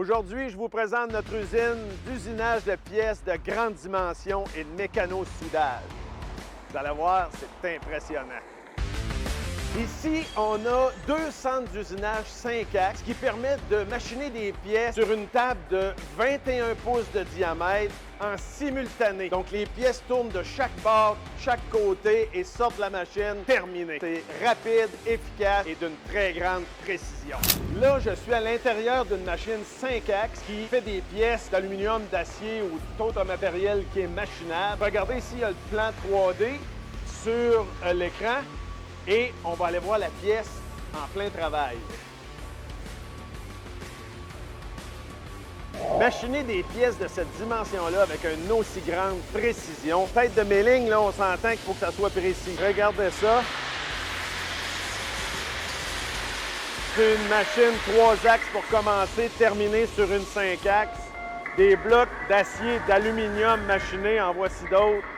Aujourd'hui, je vous présente notre usine d'usinage de pièces de grande dimension et de mécano-soudage. Vous allez voir, c'est impressionnant. Ici, on a deux centres d'usinage 5 axes qui permettent de machiner des pièces sur une table de 21 pouces de diamètre en simultané. Donc, les pièces tournent de chaque bord, chaque côté et sortent de la machine terminée. C'est rapide, efficace et d'une très grande précision. Là, je suis à l'intérieur d'une machine 5 axes qui fait des pièces d'aluminium, d'acier ou tout autre matériel qui est machinable. Regardez ici, il y a le plan 3D sur l'écran. Et on va aller voir la pièce en plein travail. Machiner des pièces de cette dimension-là avec une aussi grande précision. Tête de mes lignes, là, on s'entend qu'il faut que ça soit précis. Regardez ça. C'est une machine 3 axes pour commencer, terminer sur une 5 axes. Des blocs d'acier, d'aluminium machinés, en voici d'autres.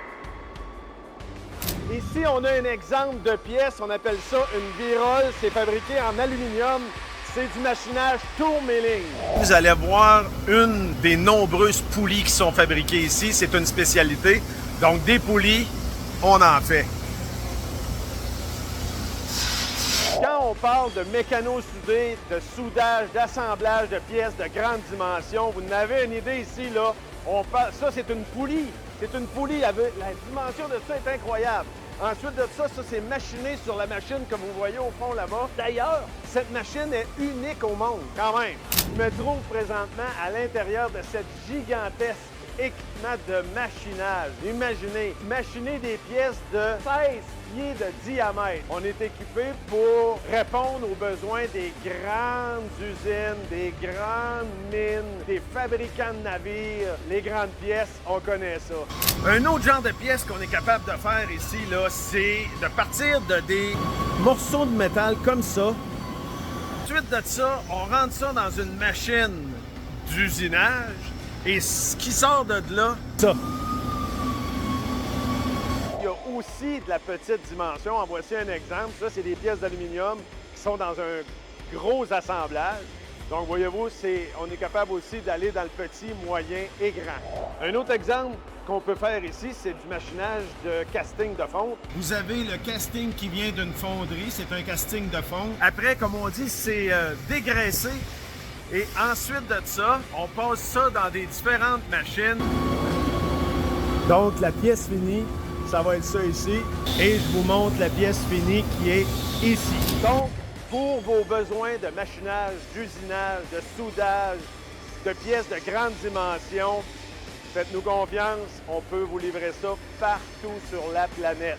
Ici, on a un exemple de pièce, on appelle ça une virole. C'est fabriqué en aluminium. C'est du machinage tour milling. Vous allez voir une des nombreuses poulies qui sont fabriquées ici. C'est une spécialité. Donc, des poulies, on en fait. Quand on parle de mécano-soudé, de soudage, d'assemblage de pièces de grande dimension, vous en avez une idée ici, là. Ça, c'est une poulie. C'est une poulie. La dimension de ça est incroyable. Ensuite de ça, c'est machiné sur la machine que vous voyez au fond là-bas. D'ailleurs, cette machine est unique au monde, quand même. Je me trouve présentement à l'intérieur de cette gigantesque équipement de machinage. Imaginez, machiner des pièces de 16 pieds de diamètre. On est équipé pour répondre aux besoins des grandes usines, des grandes mines, des fabricants de navires. Les grandes pièces, on connaît ça. Un autre genre de pièce qu'on est capable de faire ici, là, c'est de partir de des morceaux de métal comme ça. Ensuite de ça, on rentre ça dans une machine d'usinage. Et ce qui sort de là, ça. Il y a aussi de la petite dimension. En voici un exemple. Ça, c'est des pièces d'aluminium qui sont dans un gros assemblage. Donc, voyez-vous, on est capable aussi d'aller dans le petit, moyen et grand. Un autre exemple qu'on peut faire ici, c'est du machinage de casting de fonte. Vous avez le casting qui vient d'une fonderie. C'est un casting de fonte. Après, comme on dit, c'est dégraissé. Et ensuite de ça, on passe ça dans des différentes machines. Donc, la pièce finie, ça va être ça ici. Et je vous montre la pièce finie qui est ici. Donc, pour vos besoins de machinage, d'usinage, de soudage, de pièces de grande dimension, faites-nous confiance, on peut vous livrer ça partout sur la planète.